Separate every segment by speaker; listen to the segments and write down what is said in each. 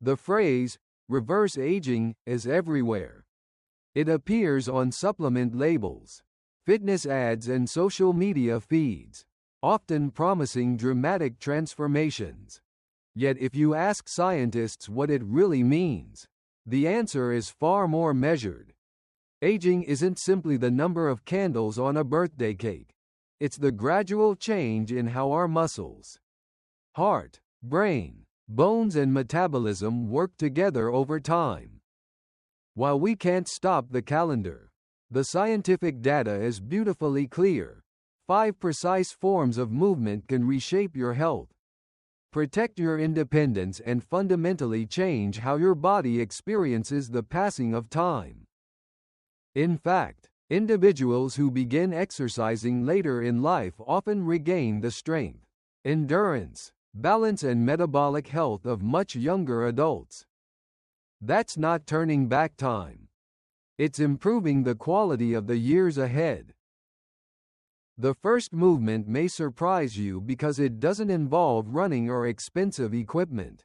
Speaker 1: The phrase, reverse aging, is everywhere. It appears on supplement labels, fitness ads and social media feeds, often promising dramatic transformations. Yet if you ask scientists what it really means, the answer is far more measured. Aging isn't simply the number of candles on a birthday cake. It's the gradual change in how our muscles, heart, brain, bones and metabolism work together over time. While we can't stop the calendar, the scientific data is beautifully clear. 5 precise forms of movement can reshape your health, protect your independence and fundamentally change how your body experiences the passing of time. In fact, individuals who begin exercising later in life often regain the strength, endurance, balance and metabolic health of much younger adults. That's not turning back time. It's improving the quality of the years ahead. The first movement may surprise you because it doesn't involve running or expensive equipment.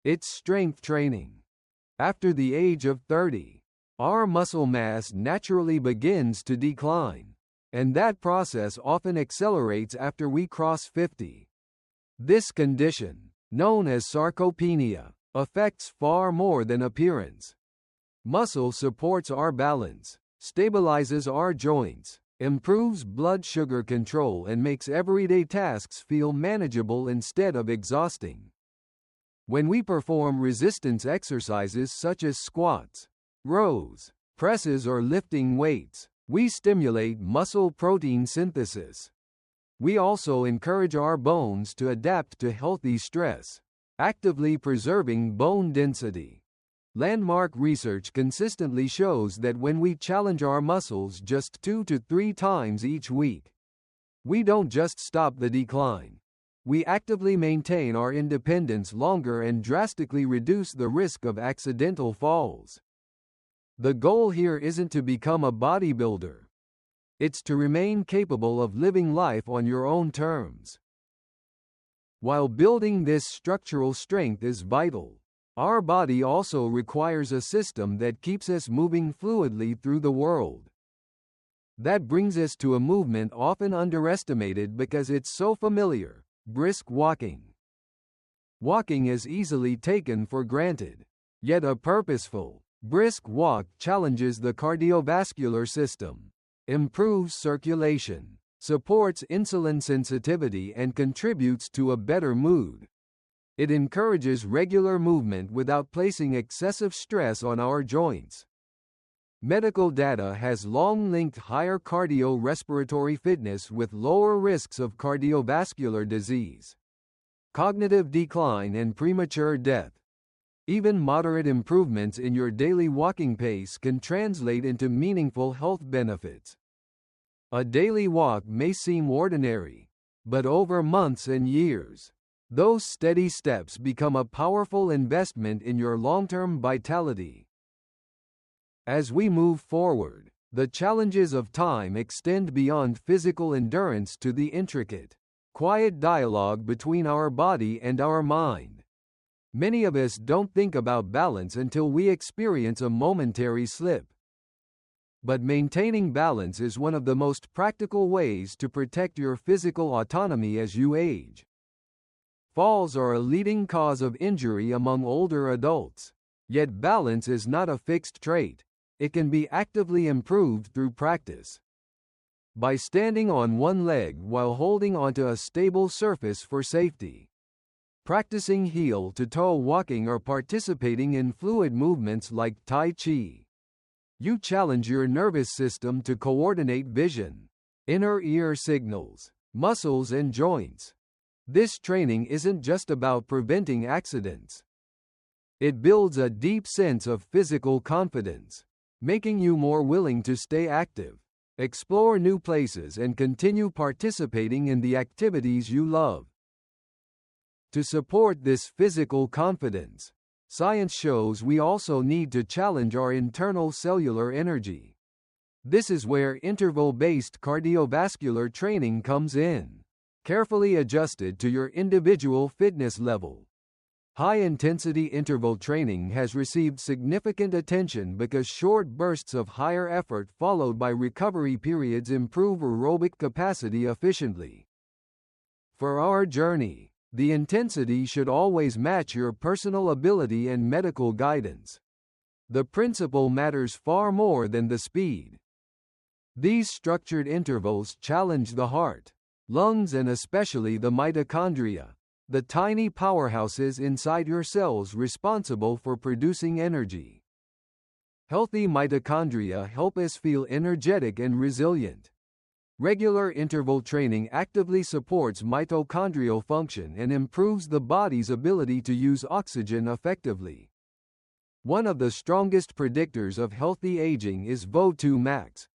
Speaker 1: It's strength training. After the age of 30, our muscle mass naturally begins to decline, and that process often accelerates after we cross 50. This condition, known as sarcopenia, affects far more than appearance. Muscle supports our balance, stabilizes our joints, improves blood sugar control and makes everyday tasks feel manageable instead of exhausting. When we perform resistance exercises such as squats, rows, presses or lifting weights, we stimulate muscle protein synthesis. We also encourage our bones to adapt to healthy stress, actively preserving bone density. Landmark research consistently shows that when we challenge our muscles just 2 to 3 times each week, we don't just stop the decline. We actively maintain our independence longer and drastically reduce the risk of accidental falls. The goal here isn't to become a bodybuilder. It's to remain capable of living life on your own terms. While building this structural strength is vital, our body also requires a system that keeps us moving fluidly through the world. That brings us to a movement often underestimated because it's so familiar: brisk walking. Walking is easily taken for granted, yet a purposeful, brisk walk challenges the cardiovascular system, improves circulation, supports insulin sensitivity and contributes to a better mood. It encourages regular movement without placing excessive stress on our joints. Medical data has long linked higher cardiorespiratory fitness with lower risks of cardiovascular disease, cognitive decline and premature death. Even moderate improvements in your daily walking pace can translate into meaningful health benefits. A daily walk may seem ordinary, but over months and years, those steady steps become a powerful investment in your long-term vitality. As we move forward, the challenges of time extend beyond physical endurance to the intricate, quiet dialogue between our body and our mind. Many of us don't think about balance until we experience a momentary slip. But maintaining balance is one of the most practical ways to protect your physical autonomy as you age. Falls are a leading cause of injury among older adults. Yet balance is not a fixed trait. It can be actively improved through practice. By standing on one leg while holding onto a stable surface for safety, practicing heel-to-toe walking or participating in fluid movements like Tai Chi, you challenge your nervous system to coordinate vision, inner ear signals, muscles and joints. This training isn't just about preventing accidents. It builds a deep sense of physical confidence, making you more willing to stay active, explore new places and continue participating in the activities you love. To support this physical confidence, science shows we also need to challenge our internal cellular energy. This is where interval-based cardiovascular training comes in, carefully adjusted to your individual fitness level. High-intensity interval training has received significant attention because short bursts of higher effort followed by recovery periods improve aerobic capacity efficiently. For our journey, the intensity should always match your personal ability and medical guidance. The principle matters far more than the speed. These structured intervals challenge the heart, lungs, and especially the mitochondria, the tiny powerhouses inside your cells responsible for producing energy. Healthy mitochondria help us feel energetic and resilient. Regular interval training actively supports mitochondrial function and improves the body's ability to use oxygen effectively. One of the strongest predictors of healthy aging is VO2 max,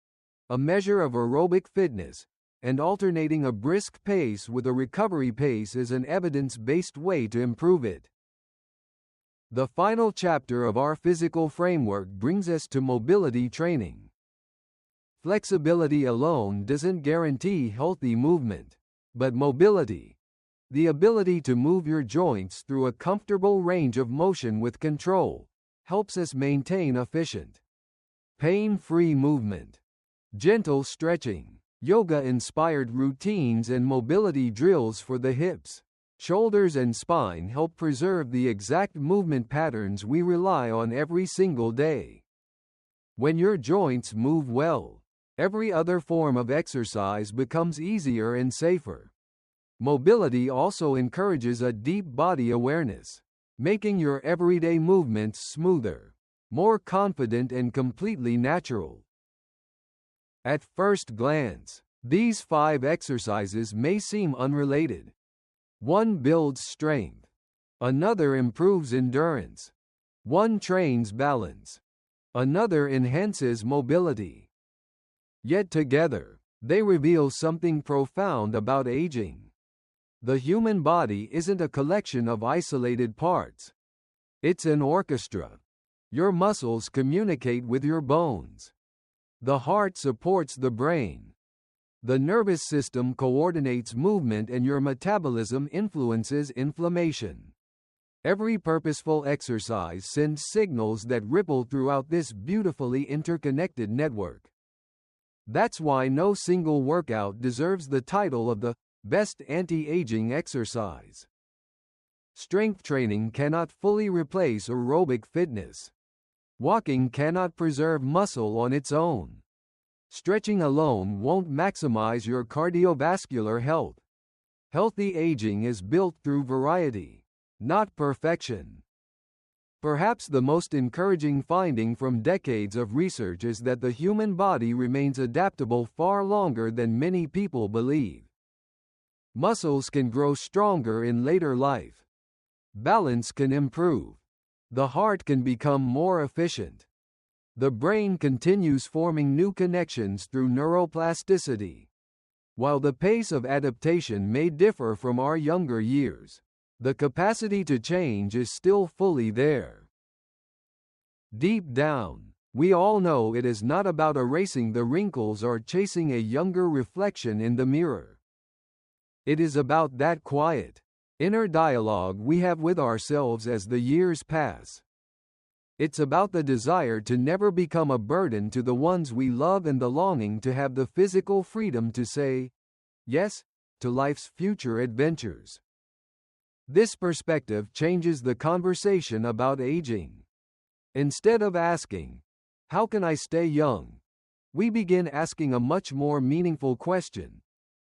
Speaker 1: a measure of aerobic fitness, and alternating a brisk pace with a recovery pace is an evidence-based way to improve it. The final chapter of our physical framework brings us to mobility training. Flexibility alone doesn't guarantee healthy movement, but mobility, the ability to move your joints through a comfortable range of motion with control, helps us maintain efficient, pain-free movement. Gentle stretching, yoga-inspired routines, and mobility drills for the hips, shoulders, and spine help preserve the exact movement patterns we rely on every single day. When your joints move well, every other form of exercise becomes easier and safer. Mobility also encourages a deep body awareness, making your everyday movements smoother, more confident, and completely natural. At first glance, these 5 exercises may seem unrelated. One builds strength. Another improves endurance. One trains balance. Another enhances mobility. Yet together, they reveal something profound about aging. The human body isn't a collection of isolated parts. It's an orchestra. Your muscles communicate with your bones. The heart supports the brain. The nervous system coordinates movement, and your metabolism influences inflammation. Every purposeful exercise sends signals that ripple throughout this beautifully interconnected network. That's why no single workout deserves the title of the best anti-aging exercise. Strength training cannot fully replace aerobic fitness. Walking cannot preserve muscle on its own. Stretching alone won't maximize your cardiovascular health. Healthy aging is built through variety, not perfection. Perhaps the most encouraging finding from decades of research is that the human body remains adaptable far longer than many people believe. Muscles can grow stronger in later life. Balance can improve. The heart can become more efficient. The brain continues forming new connections through neuroplasticity. While the pace of adaptation may differ from our younger years, the capacity to change is still fully there. Deep down, we all know it is not about erasing the wrinkles or chasing a younger reflection in the mirror. It is about that quiet, inner dialogue we have with ourselves as the years pass. It's about the desire to never become a burden to the ones we love and the longing to have the physical freedom to say yes to life's future adventures. This perspective changes the conversation about aging. Instead of asking, "How can I stay young?" we begin asking a much more meaningful question: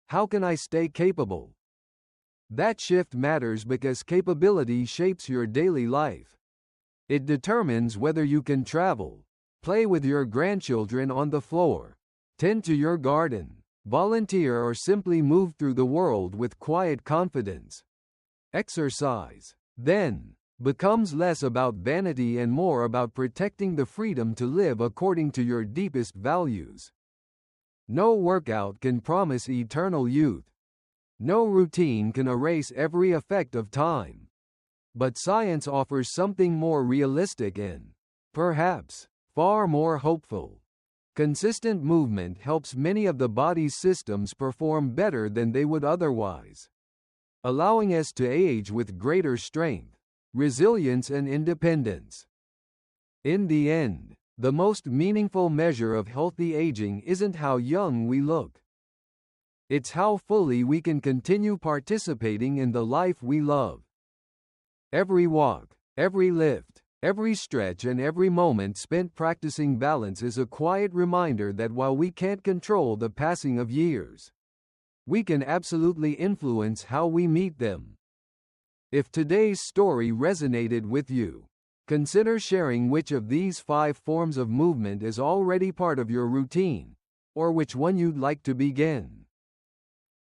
Speaker 1: "How can I stay capable?" That shift matters because capability shapes your daily life. It determines whether you can travel, play with your grandchildren on the floor, tend to your garden, volunteer, or simply move through the world with quiet confidence. Exercise, then, becomes less about vanity and more about protecting the freedom to live according to your deepest values. No workout can promise eternal youth. No routine can erase every effect of time. But science offers something more realistic and, perhaps, far more hopeful. Consistent movement helps many of the body's systems perform better than they would otherwise, allowing us to age with greater strength, resilience and independence. In the end, the most meaningful measure of healthy aging isn't how young we look. It's how fully we can continue participating in the life we love. Every walk, every lift, every stretch and every moment spent practicing balance is a quiet reminder that while we can't control the passing of years, we can absolutely influence how we meet them. If today's story resonated with you, consider sharing which of these 5 forms of movement is already part of your routine, or which one you'd like to begin.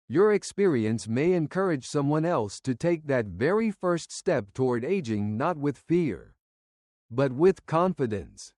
Speaker 1: Your experience may encourage someone else to take that very first step toward aging not with fear, but with confidence.